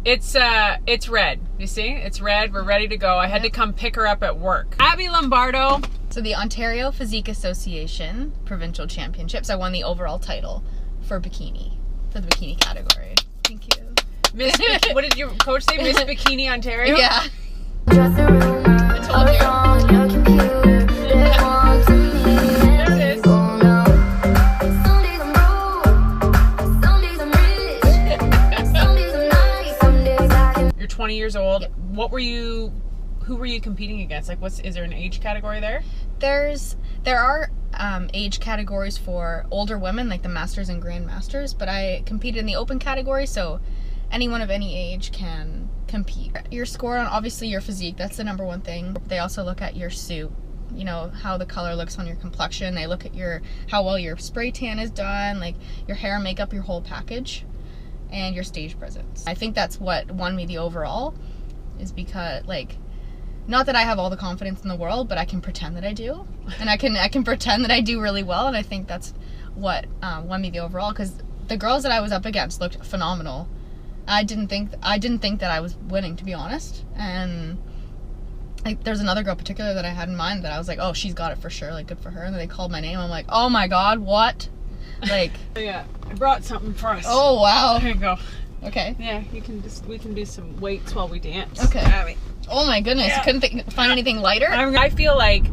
It's red. You see? It's red. We're ready to go. I had to come pick her up at work. Abbie Lombardo. So the Ontario Physique Association Provincial Championships, I won the overall title for the bikini category. Thank you. What did your coach say? Miss Bikini Ontario? Yeah. I told you. There it is. You're 20 years old. Yep. Who were you competing against? Like, is there an age category there? There are age categories for older women, like the Masters and Grand Masters, but I competed in the open category, so anyone of any age can compete. Your score on, obviously, your physique, that's the number one thing. They also look at your suit, you know, how the color looks on your complexion. They look at how well your spray tan is done, like your hair, makeup, your whole package, and your stage presence. I think that's what won me the overall, is because, like, not that I have all the confidence in the world, but I can pretend that I do, and I can pretend that I do really well, and I think that's what won me the overall, because the girls that I was up against looked phenomenal. I didn't think that I was winning, to be honest, and like there's another girl particular that I had in mind that I was like, oh, she's got it for sure, like good for her, and then they called my name. I'm like, oh my god, what? Like, yeah, I brought something for us. oh wow. There you go. Okay. Yeah, we can do some weights while we dance. Okay. Abbie. Oh my goodness, Yeah. couldn't find anything lighter? I feel like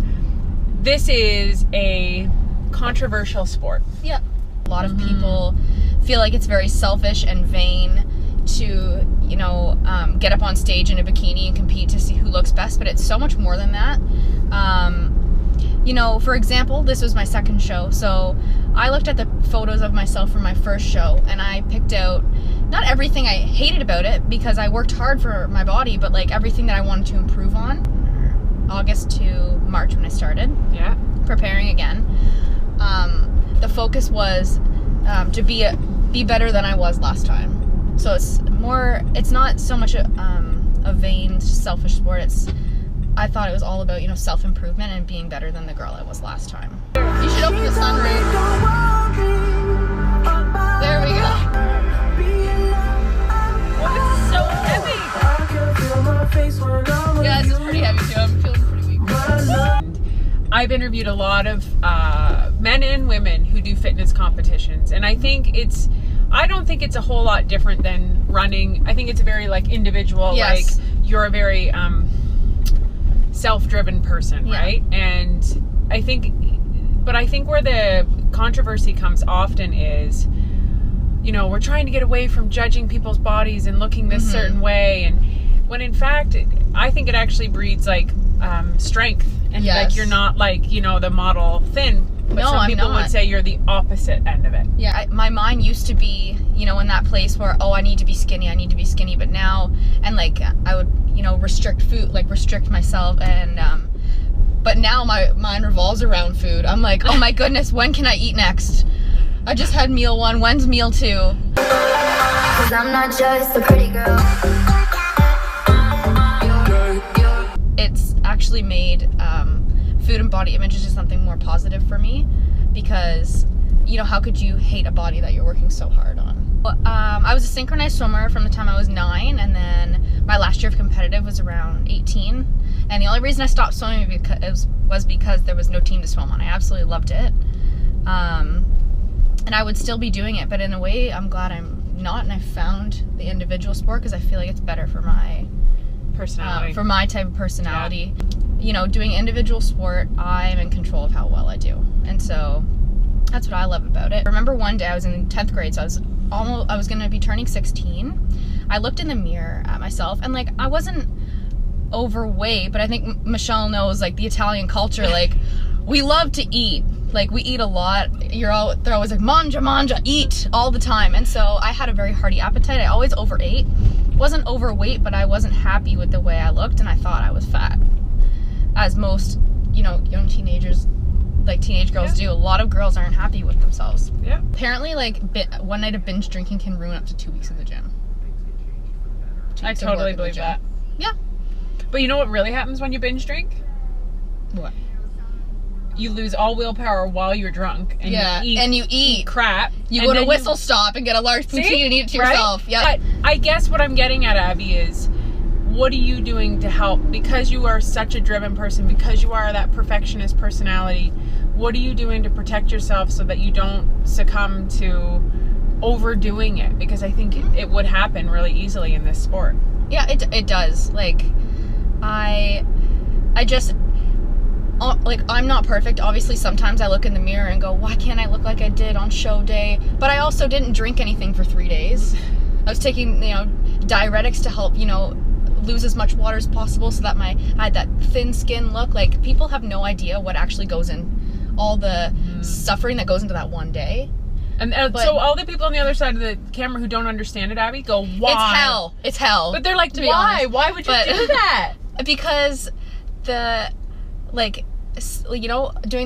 this is a controversial sport. Yeah. A lot of people feel like it's very selfish and vain to, you know, get up on stage in a bikini and compete to see who looks best, but it's so much more than that. You know, for example, this was my second show, so I looked at the photos of myself from my first show, and I picked out not everything I hated about it, because I worked hard for my body, but like everything that I wanted to improve on. August to March when I started. Yeah. Preparing again. The focus was to be better than I was last time. So it's not so much a vain, selfish sport. I thought it was all about, you know, self-improvement and being better than the girl I was last time. You should open the sunroof. There we go. Oh, this is so heavy. Yeah, this is pretty heavy too. I'm feeling pretty weak. I've interviewed a lot of men and women who do fitness competitions, and I don't think it's a whole lot different than running. I think it's very like individual. Yes. Like you're a very self-driven person, Yeah. right? And I think where the controversy comes often is, you know, we're trying to get away from judging people's bodies and looking this certain way, and when in fact I think it actually breeds like strength, and Yes. like you're not like, you know, the model thin, but No, some I'm people not. would say you're the opposite end of it. Yeah, my mind used to be, you know, in that place where, oh, I need to be skinny, but now, and like I would, you know, restrict food, like restrict myself, and but now my mind revolves around food. I'm like, oh my goodness, when can I eat next? I just had meal 1, when's meal 2? 'Cause I'm not just a pretty girl. It's actually made food and body image is just something more positive for me, because, you know, how could you hate a body that you're working so hard on? Well, I was a synchronized swimmer from the time I was 9, and then my last year of competitive was around 18, and the only reason I stopped swimming was because there was no team to swim on. I absolutely loved it, and I would still be doing it, but in a way I'm glad I'm not, and I found the individual sport because I feel like it's better for my Personality. for my type of personality. You know, doing individual sport, I'm in control of how well I do, and so that's what I love about it. I remember one day I was in 10th grade, so I was gonna be turning 16. I looked in the mirror at myself, and like I wasn't overweight, but I think Michelle knows, like, the Italian culture, like we love to eat. Like, we eat a lot. They're always like, mangia, eat all the time. And so I had a very hearty appetite. I always overate. Wasn't overweight, but I wasn't happy with the way I looked, and I thought I was fat. As most, you know, young teenagers, like teenage girls do. A lot of girls aren't happy with themselves. Yeah. Apparently, like, one night of binge drinking can ruin up to 2 weeks in the gym. I totally believe that. Yeah. But you know what really happens when you binge drink? What? you lose all willpower while you're drunk. And you eat crap. You go to Whistle Stop and get a large poutine and eat it to yourself. Yeah. But I guess what I'm getting at, Abbie, is what are you doing to help? Because you are such a driven person, because you are that perfectionist personality, what are you doing to protect yourself so that you don't succumb to overdoing it? Because I think it would happen really easily in this sport. Yeah, it does. Like, I just, like, I'm not perfect. Obviously, sometimes I look in the mirror and go, why can't I look like I did on show day? But I also didn't drink anything for 3 days. I was taking, diuretics to help, lose as much water as possible so that I had that thin skin look. Like, people have no idea what actually goes in, all the suffering that goes into that one day. And so all the people on the other side of the camera who don't understand it, Abbie, go, why? It's hell. It's hell. But they're like, why? Why would you do that? Because doing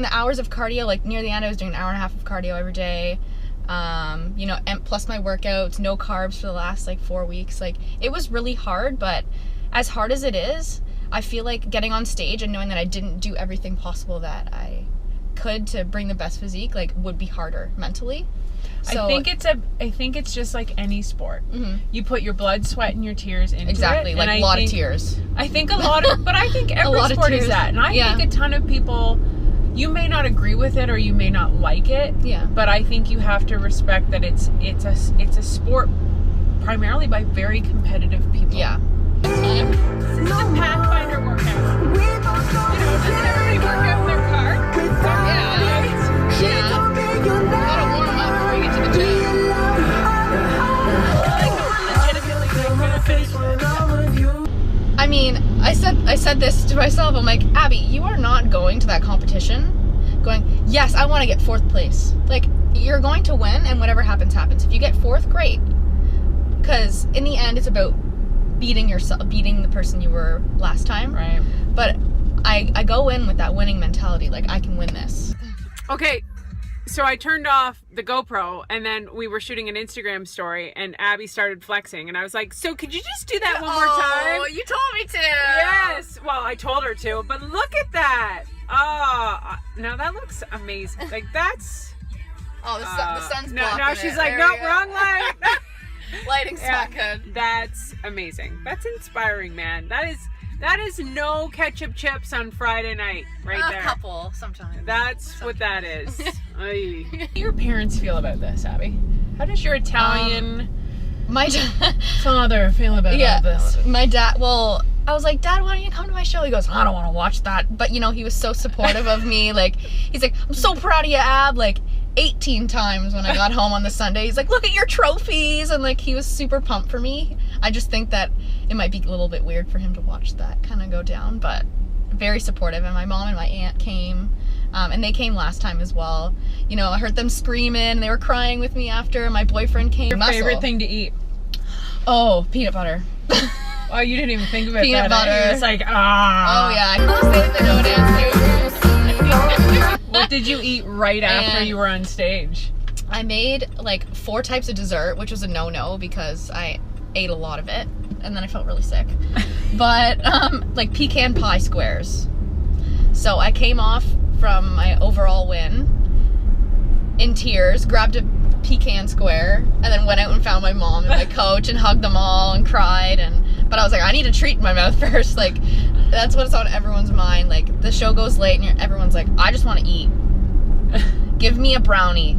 the hours of cardio, like near the end I was doing an hour and a half of cardio every day, and plus my workouts, no carbs for the last 4 weeks. Like, it was really hard, but as hard as it is, I feel like getting on stage and knowing that I didn't do everything possible that I could to bring the best physique, would be harder mentally. So, I think it's just like any sport. Mm-hmm. You put your blood, sweat, and your tears into it. Exactly, a lot of tears. I think but I think every sport is that. And I think a ton of people, you may not agree with it or you may not like it. Yeah. But I think you have to respect that it's a sport primarily by very competitive people. Yeah. It's a Pathfinder workout. Doesn't everybody work out in their car? Yeah. Gotta warm up before you get to the gym. I mean, I said this to myself. I'm like, Abbie, you are not going to that competition going, yes, I want to get 4th place. Like, you're going to win, and whatever happens, happens. If you get 4th, great. Because in the end, it's about beating the person you were last time. Right. But I go in with that winning mentality. Like, I can win this. Okay. So I turned off the GoPro, and then we were shooting an Instagram story, and Abbie started flexing, and I was like, so could you just do that one more time? Oh, you told me to. Yes. Well, I told her to, but look at that. Oh, now that looks amazing. Like, that's... Oh, the sun's blocking now she's like, no, wrong light. Lighting's not good. That's amazing. That's inspiring, man. That is no ketchup chips on Friday night there. A couple, sometimes. That's what that is. How do your parents feel about this, Abbie? How does your Italian my father feel about all this? My dad, I was like, Dad, why don't you come to my show? He goes, I don't want to watch that. But, he was so supportive of me. Like, he's like, I'm so proud of you, Ab. Like, 18 times when I got home on the Sunday. He's like, look at your trophies. And, he was super pumped for me. I just think that it might be a little bit weird for him to watch that kind of go down. But very supportive. And my mom and my aunt came. And they came last time as well. I heard them screaming. They were crying with me after. My boyfriend came. Your favorite thing to eat? Oh, peanut butter. Oh, you didn't even think of it. Peanut butter. It's like, ah. Oh, yeah. Of course, they know it. What did you eat right after you were on stage? I made 4 types of dessert, which was a no-no because I ate a lot of it. And then I felt really sick. But, pecan pie squares. So I came off from my overall win in tears, grabbed a pecan square, and then went out and found my mom and my coach and hugged them all and cried. But I was like, I need a treat in my mouth first. That's what's on everyone's mind. The show goes late and everyone's like, I just want to eat. Give me a brownie.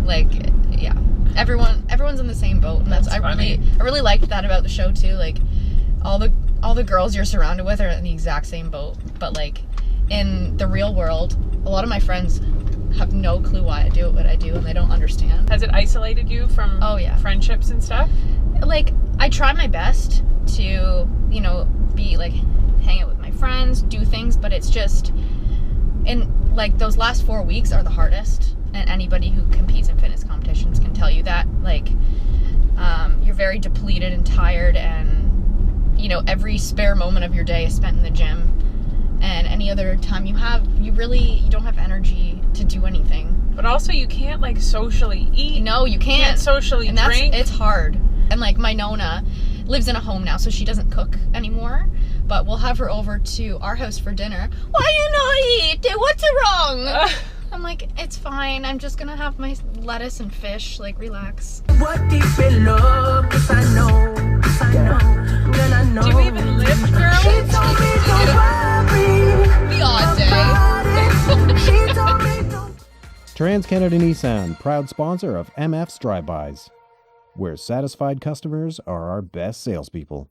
Yeah. Everyone's in the same boat, and I really liked that about the show too. All the girls you're surrounded with are in the exact same boat, but in the real world, a lot of my friends have no clue why I do what I do, and they don't understand. Has it isolated you from friendships and stuff? I try my best to, be hang out with my friends, do things, but it's just, those last 4 weeks are the hardest, and anybody who competes in fitness competitions can tell you that. You're very depleted and tired, and, every spare moment of your day is spent in the gym. And any other time you don't have energy to do anything. But also you can't socially eat. No, you can't. You can't socially drink. It's hard. And my Nona lives in a home now, so she doesn't cook anymore. But we'll have her over to our house for dinner. Why you not eat? What's wrong? I'm like, it's fine. I'm just gonna have my lettuce and fish. Like, relax. What deep in love, 'cause I know, then I know. Do you even lift, girl? She told me don't worry The odd day. about it. She told me don't. TransCanada Nissan, proud sponsor of MF's Drive-Bys, where satisfied customers are our best salespeople.